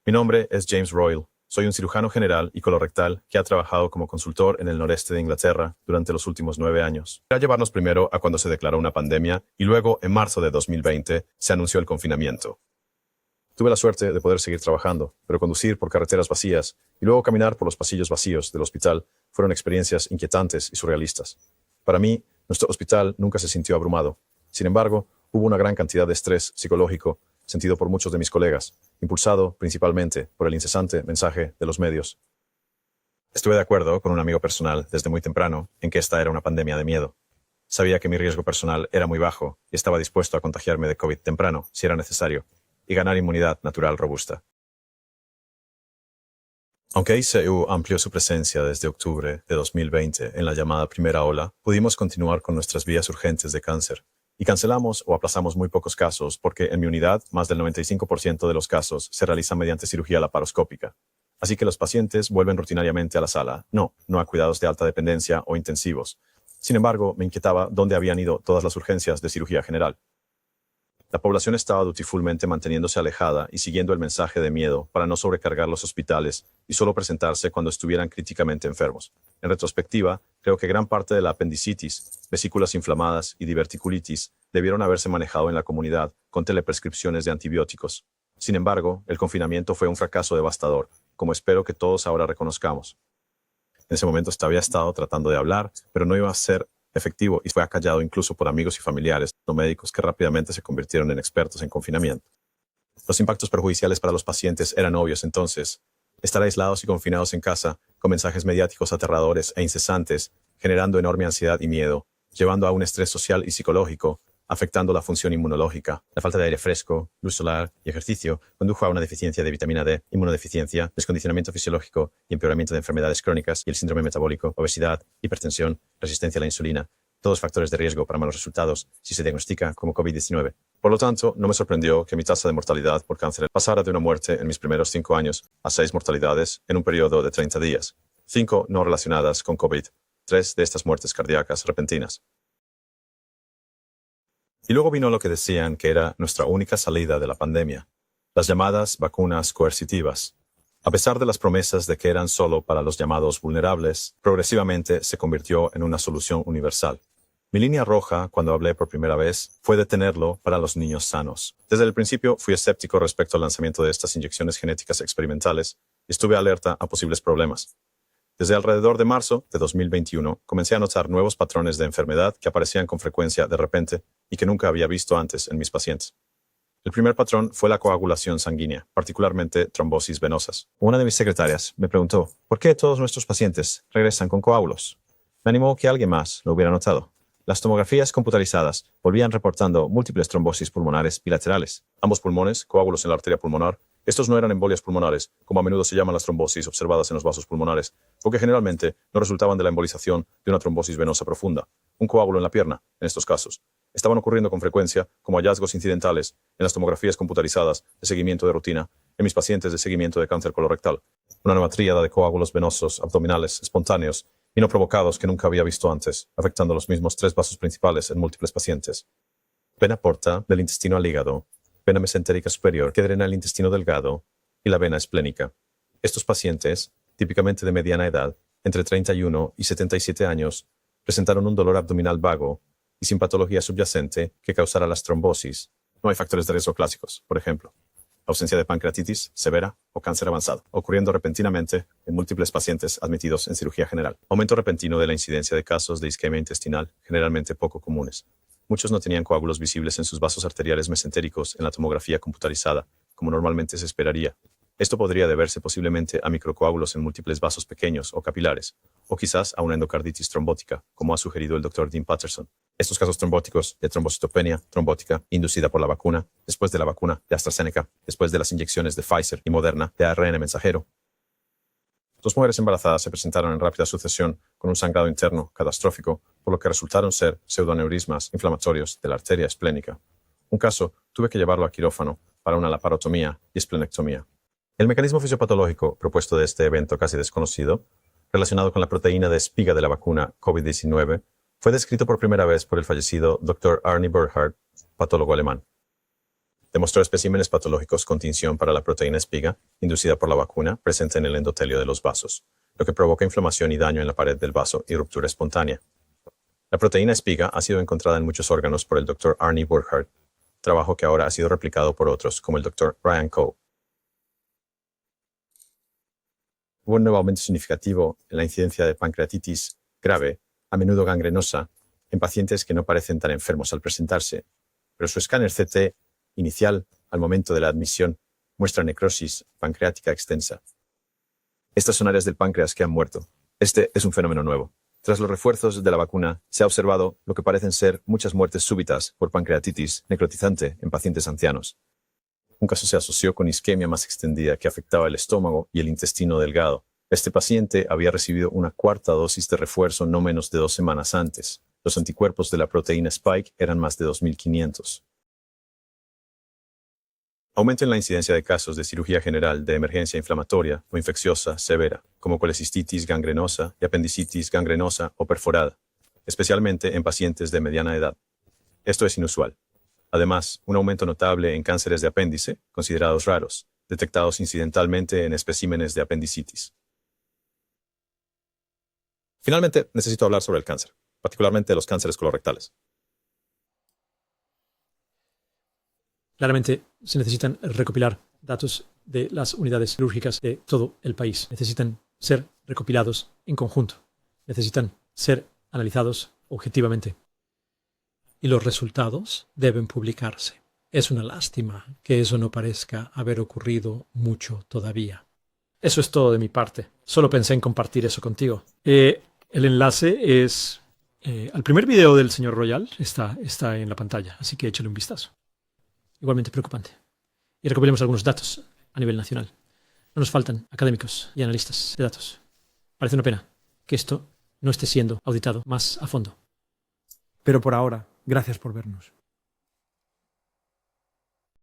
Mi nombre es James Royal. Soy un cirujano general y colorectal que ha trabajado como consultor en el noreste de Inglaterra durante los últimos 9 años. Quería llevarnos primero a cuando se declaró una pandemia y luego, en marzo de 2020, se anunció el confinamiento. Tuve la suerte de poder seguir trabajando, pero conducir por carreteras vacías y luego caminar por los pasillos vacíos del hospital fueron experiencias inquietantes y surrealistas. Para mí, nuestro hospital nunca se sintió abrumado. Sin embargo, hubo una gran cantidad de estrés psicológico sentido por muchos de mis colegas, impulsado principalmente por el incesante mensaje de los medios. Estuve de acuerdo con un amigo personal desde muy temprano en que esta era una pandemia de miedo. Sabía que mi riesgo personal era muy bajo y estaba dispuesto a contagiarme de COVID temprano, si era necesario, y ganar inmunidad natural robusta. Aunque ICU amplió su presencia desde octubre de 2020 en la llamada primera ola, pudimos continuar con nuestras vías urgentes de cáncer. Y cancelamos o aplazamos muy pocos casos porque en mi unidad más del 95% de los casos se realizan mediante cirugía laparoscópica. Así que los pacientes vuelven rutinariamente a la sala, no a cuidados de alta dependencia o intensivos. Sin embargo, me inquietaba dónde habían ido todas las urgencias de cirugía general. La población estaba dutifulmente manteniéndose alejada y siguiendo el mensaje de miedo para no sobrecargar los hospitales y solo presentarse cuando estuvieran críticamente enfermos. En retrospectiva, creo que gran parte de la apendicitis, vesículas inflamadas y diverticulitis debieron haberse manejado en la comunidad con teleprescripciones de antibióticos. Sin embargo, el confinamiento fue un fracaso devastador, como espero que todos ahora reconozcamos. En ese momento había estado tratando de hablar, pero no iba a ser efectivo y fue acallado incluso por amigos y familiares, no médicos que rápidamente se convirtieron en expertos en confinamiento. Los impactos perjudiciales para los pacientes eran obvios entonces. Estar aislados y confinados en casa, con mensajes mediáticos aterradores e incesantes, generando enorme ansiedad y miedo, llevando a un estrés social y psicológico, afectando la función inmunológica. La falta de aire fresco, luz solar y ejercicio condujo a una deficiencia de vitamina D, inmunodeficiencia, descondicionamiento fisiológico y empeoramiento de enfermedades crónicas y el síndrome metabólico, obesidad, hipertensión, resistencia a la insulina, todos factores de riesgo para malos resultados si se diagnostica como COVID-19. Por lo tanto, no me sorprendió que mi tasa de mortalidad por cáncer pasara de una muerte en mis primeros 5 años a 6 mortalidades en un periodo de 30 días. 5 no relacionadas con COVID. 3 de estas muertes cardíacas repentinas. Y luego vino lo que decían que era nuestra única salida de la pandemia, las llamadas vacunas coercitivas. A pesar de las promesas de que eran solo para los llamados vulnerables, progresivamente se convirtió en una solución universal. Mi línea roja, cuando hablé por primera vez, fue detenerlo para los niños sanos. Desde el principio fui escéptico respecto al lanzamiento de estas inyecciones genéticas experimentales y estuve alerta a posibles problemas. Desde alrededor de marzo de 2021, comencé a notar nuevos patrones de enfermedad que aparecían con frecuencia de repente y que nunca había visto antes en mis pacientes. El primer patrón fue la coagulación sanguínea, particularmente trombosis venosas. Una de mis secretarias me preguntó, ¿por qué todos nuestros pacientes regresan con coágulos? Me animó que alguien más lo hubiera notado. Las tomografías computarizadas volvían reportando múltiples trombosis pulmonares bilaterales. Ambos pulmones, coágulos en la arteria pulmonar. Estos no eran embolias pulmonares, como a menudo se llaman las trombosis observadas en los vasos pulmonares, porque generalmente no resultaban de la embolización de una trombosis venosa profunda. Un coágulo en la pierna, en estos casos. Estaban ocurriendo con frecuencia como hallazgos incidentales en las tomografías computarizadas de seguimiento de rutina en mis pacientes de seguimiento de cáncer colorectal. Una nueva tríada de coágulos venosos abdominales espontáneos y no provocados que nunca había visto antes, afectando los mismos 3 vasos principales en múltiples pacientes. Vena porta del intestino al hígado, vena mesentérica superior que drena el intestino delgado y la vena esplénica. Estos pacientes, típicamente de mediana edad, entre 31 y 77 años, presentaron un dolor abdominal vago y sin patología subyacente que causara las trombosis. No hay factores de riesgo clásicos, por ejemplo, ausencia de pancreatitis severa o cáncer avanzado, ocurriendo repentinamente en múltiples pacientes admitidos en cirugía general. Aumento repentino de la incidencia de casos de isquemia intestinal, generalmente poco comunes. Muchos no tenían coágulos visibles en sus vasos arteriales mesentéricos en la tomografía computarizada, como normalmente se esperaría. Esto podría deberse posiblemente a microcoágulos en múltiples vasos pequeños o capilares, o quizás a una endocarditis trombótica, como ha sugerido el Dr. Dean Patterson. Estos casos trombóticos de trombocitopenia trombótica inducida por la vacuna, después de la vacuna de AstraZeneca, después de las inyecciones de Pfizer y Moderna de ARN mensajero. 2 mujeres embarazadas se presentaron en rápida sucesión con un sangrado interno catastrófico, por lo que resultaron ser pseudoaneurismas inflamatorios de la arteria esplénica. Un caso tuve que llevarlo a quirófano para una laparotomía y esplenectomía. El mecanismo fisiopatológico propuesto de este evento casi desconocido, relacionado con la proteína de espiga de la vacuna COVID-19, fue descrito por primera vez por el fallecido Dr. Arnie Burkhardt, patólogo alemán. Demostró especímenes patológicos con tinción para la proteína espiga, inducida por la vacuna, presente en el endotelio de los vasos, lo que provoca inflamación y daño en la pared del vaso y ruptura espontánea. La proteína espiga ha sido encontrada en muchos órganos por el Dr. Arnie Burkhardt, trabajo que ahora ha sido replicado por otros, como el Dr. Brian Coe. Hubo un nuevo aumento significativo en la incidencia de pancreatitis grave, a menudo gangrenosa, en pacientes que no parecen tan enfermos al presentarse, pero su escáner CT inicial, al momento de la admisión, muestra necrosis pancreática extensa. Estas son áreas del páncreas que han muerto. Este es un fenómeno nuevo. Tras los refuerzos de la vacuna, se ha observado lo que parecen ser muchas muertes súbitas por pancreatitis necrotizante en pacientes ancianos. Un caso se asoció con isquemia más extendida que afectaba el estómago y el intestino delgado. Este paciente había recibido una cuarta dosis de refuerzo no menos de 2 semanas antes. Los anticuerpos de la proteína Spike eran más de 2.500. Aumento en la incidencia de casos de cirugía general de emergencia inflamatoria o infecciosa severa, como colecistitis gangrenosa y apendicitis gangrenosa o perforada, especialmente en pacientes de mediana edad. Esto es inusual. Además, un aumento notable en cánceres de apéndice, considerados raros, detectados incidentalmente en especímenes de apendicitis. Finalmente, necesito hablar sobre el cáncer, particularmente los cánceres colorectales. Claramente se necesitan recopilar datos de las unidades quirúrgicas de todo el país. Necesitan ser recopilados en conjunto. Necesitan ser analizados objetivamente. Y los resultados deben publicarse. Es una lástima que eso no parezca haber ocurrido mucho todavía. Eso es todo de mi parte. Solo pensé en compartir eso contigo. El enlace es al primer video del señor Royal. Está en la pantalla, así que échale un vistazo. Igualmente preocupante. Y recopilemos algunos datos a nivel nacional. No nos faltan académicos y analistas de datos. Parece una pena que esto no esté siendo auditado más a fondo. Pero por ahora, gracias por vernos.